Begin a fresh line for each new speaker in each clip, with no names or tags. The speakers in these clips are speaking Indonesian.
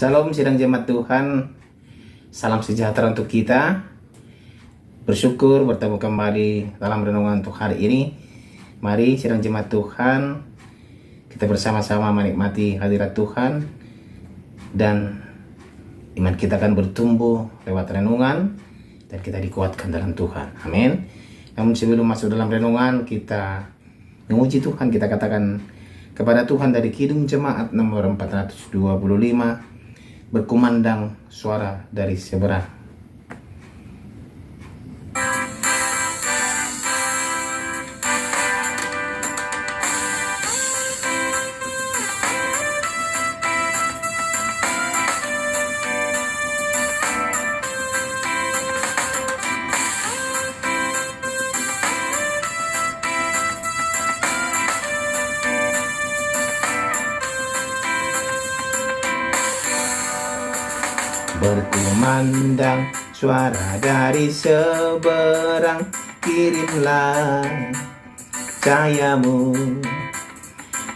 Shalom sidang jemaat Tuhan. Salam sejahtera untuk kita. Bersyukur bertemu kembali dalam renungan untuk hari ini. Mari sidang jemaat Tuhan, kita bersama-sama menikmati hadirat Tuhan, dan iman kita akan bertumbuh lewat renungan, dan kita dikuatkan dalam Tuhan. Amin. Namun sebelum masuk dalam renungan, kita memuji Tuhan. Kita katakan kepada Tuhan dari Kidung Jemaat nomor 425, berkumandang suara dari seberang. Berkumandang suara dari seberang, kirimlah cahayamu.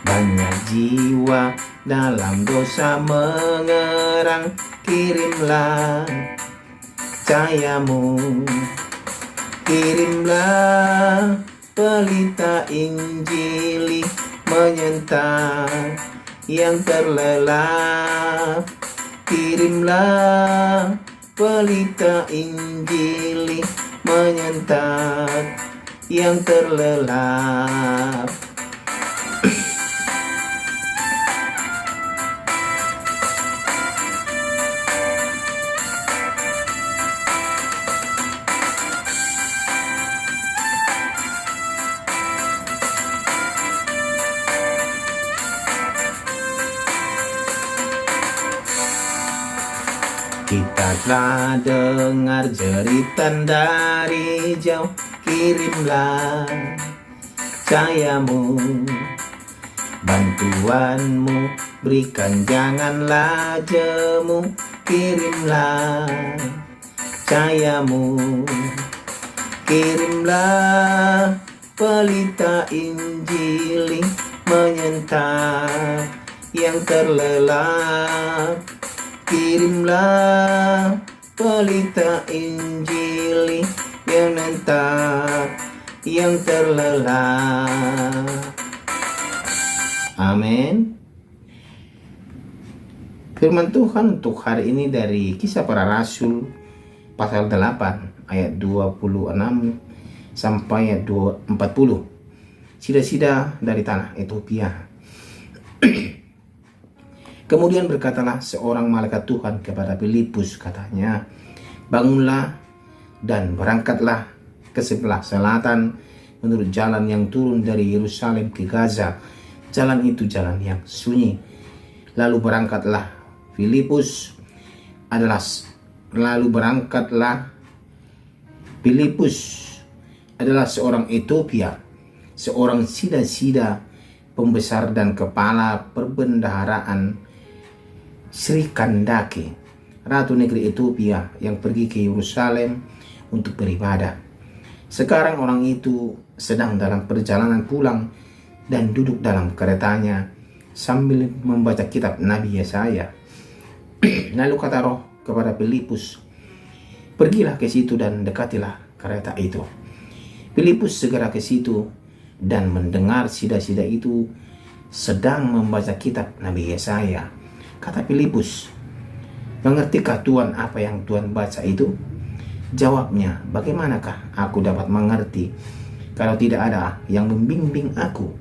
Banyak jiwa dalam dosa mengerang, kirimlah cahayamu. Kirimlah pelita Injili menyentak yang terlelap. Kirimlah pelita Injili menyentak yang terlelap. Kita telah dengar jeritan dari jauh, kirimlah cahayamu. Bantuanmu berikan, janganlah jemu, kirimlah cahayamu. Kirimlah pelita Injili menyentak yang terlelap. Kirimlah pelita Injili yang menyentak yang terlelap. Amin. Firman Tuhan untuk hari ini dari Kisah Para Rasul pasal 8 ayat 26 sampai ayat 40. Sida-sida dari tanah Ethiopia. Kemudian berkatalah seorang malaikat Tuhan kepada Filipus, katanya, bangunlah dan berangkatlah ke sebelah selatan menurut jalan yang turun dari Yerusalem ke Gaza. Jalan itu jalan yang sunyi. Lalu berangkatlah Filipus adalah seorang Ethiopia, seorang sida-sida pembesar dan kepala perbendaharaan Sri Kandake, ratu negeri Ethiopia yang pergi ke Yerusalem untuk beribadah. Sekarang orang itu sedang dalam perjalanan pulang dan duduk dalam keretanya sambil membaca kitab Nabi Yesaya. Lalu kata Roh kepada Filipus, pergilah ke situ dan dekatilah kereta itu. Filipus segera ke situ dan mendengar sida-sida itu sedang membaca kitab Nabi Yesaya. Kata Filipus, mengertikah Tuhan apa yang Tuhan baca itu? Jawabnya, bagaimanakah aku dapat mengerti kalau tidak ada yang membimbing aku?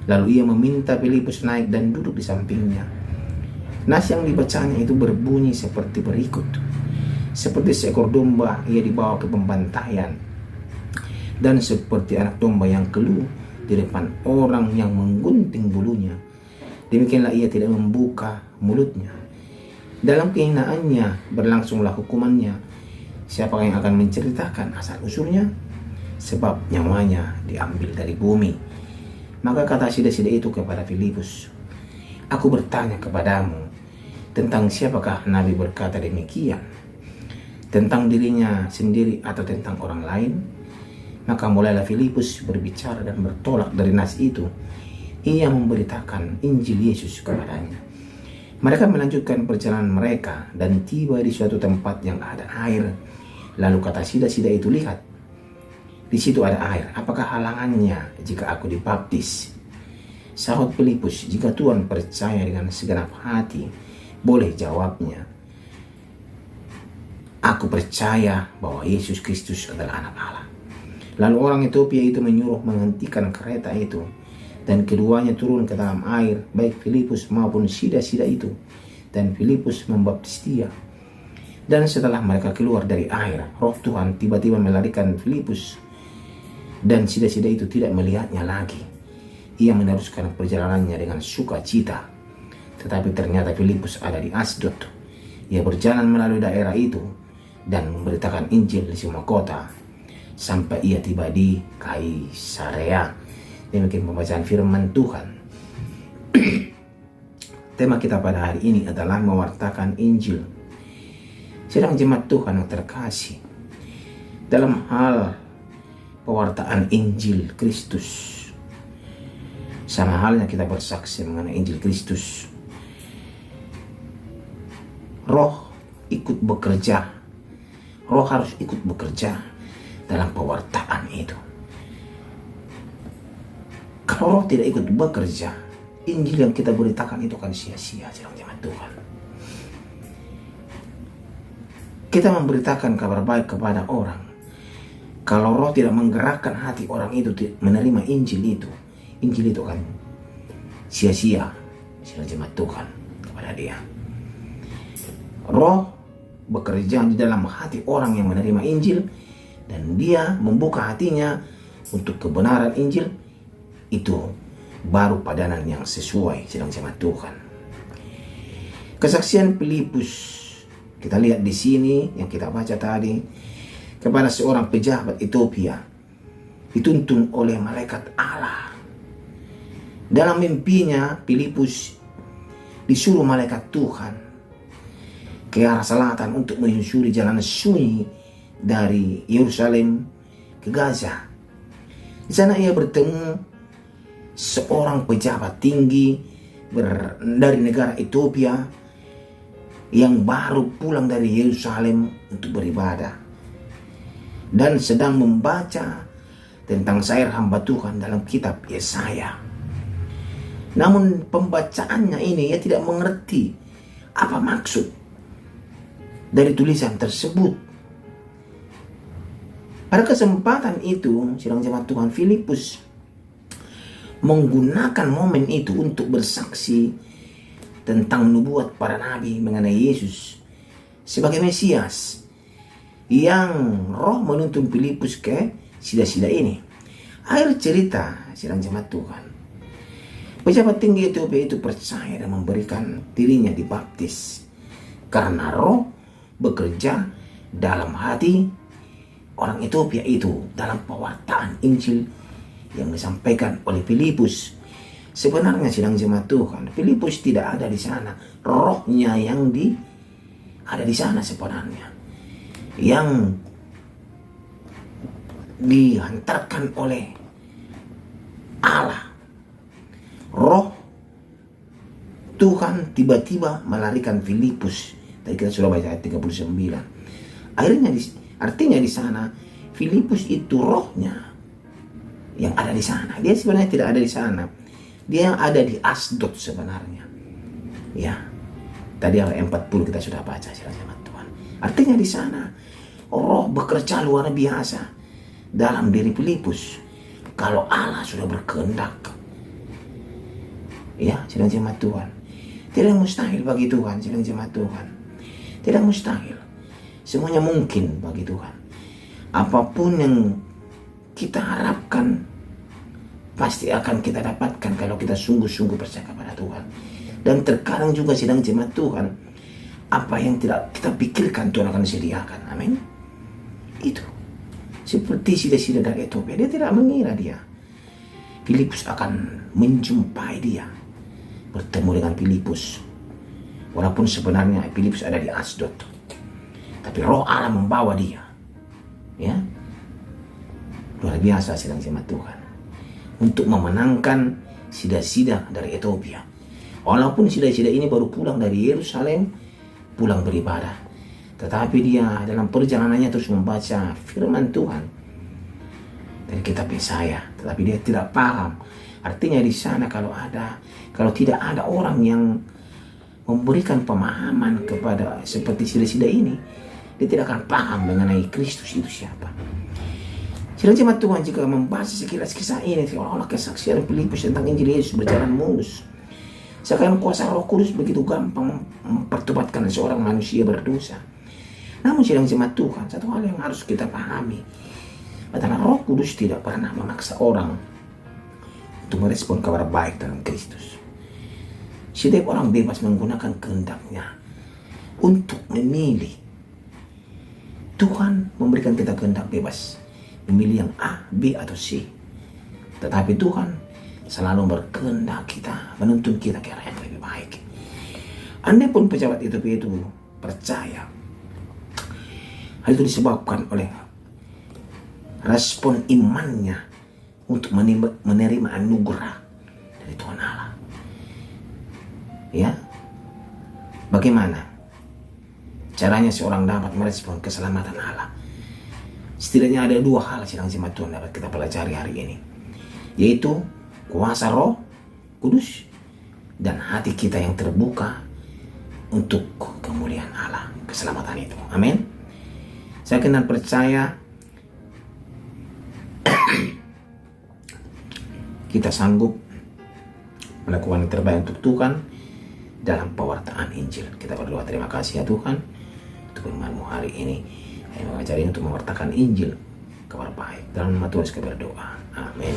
Lalu ia meminta Filipus naik dan duduk di sampingnya. Nas yang dibacanya itu berbunyi seperti berikut. Seperti seekor domba ia dibawa ke pembantaian, dan seperti anak domba yang keluh di depan orang yang menggunting bulunya, demikianlah ia tidak membuka mulutnya. Dalam kehinaannya berlangsunglah hukumannya. Siapa yang akan menceritakan asal-usulnya? Sebab nyawanya diambil dari bumi. Maka kata sida-sida itu kepada Filipus, aku bertanya kepadamu, tentang siapakah Nabi berkata demikian? Tentang dirinya sendiri atau tentang orang lain? Maka mulailah Filipus berbicara dan bertolak dari nas itu. Ia memberitakan Injil Yesus kepadanya. Mereka melanjutkan perjalanan mereka dan tiba di suatu tempat yang ada air. Lalu kata sida-sida itu, lihat, di situ ada air. Apakah halangannya jika aku dibaptis? Sahut Filipus, jika Tuhan percaya dengan segenap hati, boleh jawabnya. Aku percaya bahwa Yesus Kristus adalah anak Allah. Lalu orang Ethiopia itu menyuruh menghentikan kereta itu, dan keduanya turun ke dalam air, baik Filipus maupun sida-sida itu, dan Filipus membaptis dia. Dan setelah mereka keluar dari air, Roh Tuhan tiba-tiba melarikan Filipus, dan sida-sida itu tidak melihatnya lagi. Ia meneruskan perjalanannya dengan sukacita. Tetapi ternyata Filipus ada di Asdod. Ia berjalan melalui daerah itu dan memberitakan Injil di semua kota sampai ia tiba di Kaisarea. Demikian pembacaan firman Tuhan. Tema kita pada hari ini adalah mewartakan Injil. Sedang jemaat Tuhan yang terkasih, dalam hal pewartaan Injil Kristus, sama halnya kita bersaksi mengenai Injil Kristus, Roh ikut bekerja. Roh harus ikut bekerja dalam pewartaan itu. Kalau Roh tidak ikut bekerja, Injil yang kita beritakan itu akan sia-sia, sedang jemaat Tuhan. Kita memberitakan kabar baik kepada orang. Kalau Roh tidak menggerakkan hati orang itu menerima Injil itu akan sia-sia, sedang jemaat Tuhan, kepada dia. Roh bekerja di dalam hati orang yang menerima Injil, dan dia membuka hatinya untuk kebenaran Injil. Itu baru padanan yang sesuai, sedang jemaat Tuhan. Kesaksian Filipus kita lihat di sini yang kita baca tadi, kepada seorang pejabat Ethiopia, dituntun oleh malaikat Allah. Dalam mimpinya Filipus disuruh malaikat Tuhan ke arah selatan untuk menyusuri jalan sunyi dari Yerusalem ke Gaza. Di sana ia bertemu seorang pejabat tinggi dari negara Ethiopia yang baru pulang dari Yerusalem untuk beribadah dan sedang membaca tentang syair hamba Tuhan dalam kitab Yesaya. Namun pembacaannya ini ia tidak mengerti apa maksud dari tulisan tersebut. Pada kesempatan itu, sedang jemaat Tuhan, Filipus menggunakan momen itu untuk bersaksi tentang nubuat para nabi mengenai Yesus sebagai Mesias, yang Roh menuntun Filipus ke sida-sida ini. Akhir cerita, sedang jemaat Tuhan, pejabat tinggi Ethiopia itu percaya dan memberikan dirinya dibaptis karena Roh bekerja dalam hati orang Ethiopia itu dalam pewartaan Injil yang disampaikan oleh Filipus. Sebenarnya sedang jemaat Tuhan, Filipus tidak ada di sana, rohnya yang ada di sana sebenarnya, yang dihantarkan oleh Allah. Roh Tuhan tiba-tiba melarikan Filipus. Tadi kita sudah baca ayat 39. Artinya di sana Filipus itu rohnya yang ada di sana. Dia sebenarnya tidak ada di sana. Dia ada di Asdod sebenarnya. Ya. Tadi ayat 40 kita sudah baca, jemaat Tuhan. Artinya di sana Roh bekerja luar biasa dalam diri Filipus. Kalau Allah sudah berkehendak, ya, sedang jemaat Tuhan, tidak mustahil bagi Tuhan, sedang jemaat Tuhan. Tidak mustahil. Semuanya mungkin bagi Tuhan. Apapun yang kita harapkan pasti akan kita dapatkan kalau kita sungguh-sungguh percaya kepada Tuhan. Dan terkadang juga sedang jemaat Tuhan, apa yang tidak kita pikirkan Tuhan akan sediakan. Amin. Itu seperti sida-sida dari Ethiopia, dia tidak mengira Filipus akan menjumpai dia, bertemu dengan Filipus. Walaupun sebenarnya Filipus ada di Asdod, tapi Roh Allah membawa dia. Ya, luar biasa sedang jemaat Tuhan, untuk memenangkan sida-sida dari Ethiopia. Walaupun sida-sida ini baru pulang dari Yerusalem, pulang beribadah, tetapi dia dalam perjalanannya terus membaca firman Tuhan dari kitab Yesaya, tetapi dia tidak paham. Artinya di sana kalau tidak ada orang yang memberikan pemahaman kepada seperti sida-sida ini, dia tidak akan paham mengenai Kristus itu siapa. Sidang jemaat Tuhan, jika membaca sekilas kisah ini, seolah-olah kesaksian Filipus tentang Injil Yesus berjalan mulus. Sekarang kuasa Roh Kudus begitu gampang mempertobatkan seorang manusia berdosa. Namun sidang jemaat Tuhan, satu hal yang harus kita pahami adalah Roh Kudus tidak pernah memaksa orang untuk merespon kabar baik dalam Kristus. Setiap orang bebas menggunakan kehendaknya untuk memilih. Tuhan memberikan kita kehendak bebas, memilih yang A, B, atau C. Tetapi Tuhan selalu berkehendak kita, menuntun kita ke arah yang lebih baik. Andai pun pejabat itu percaya, hal itu disebabkan oleh respon imannya untuk menerima anugerah dari Tuhan Allah. Ya, bagaimana caranya seorang dapat merespon keselamatan Allah? Setidaknya ada dua hal sidang jemaat Tuhan dapat kita pelajari hari ini, yaitu kuasa Roh Kudus dan hati kita yang terbuka untuk kemuliaan Allah, keselamatan itu. Amin. Saya kenal percaya kita sanggup melakukan yang terbaik untuk Tuhan dalam pewartaan Injil. Kita berdoa, terima kasih ya Tuhan untuk firman-Mu hari ini yang mengajari untuk mewartakan Injil, kabar baik. Dalam nama Tuhan kita berdoa. Amin.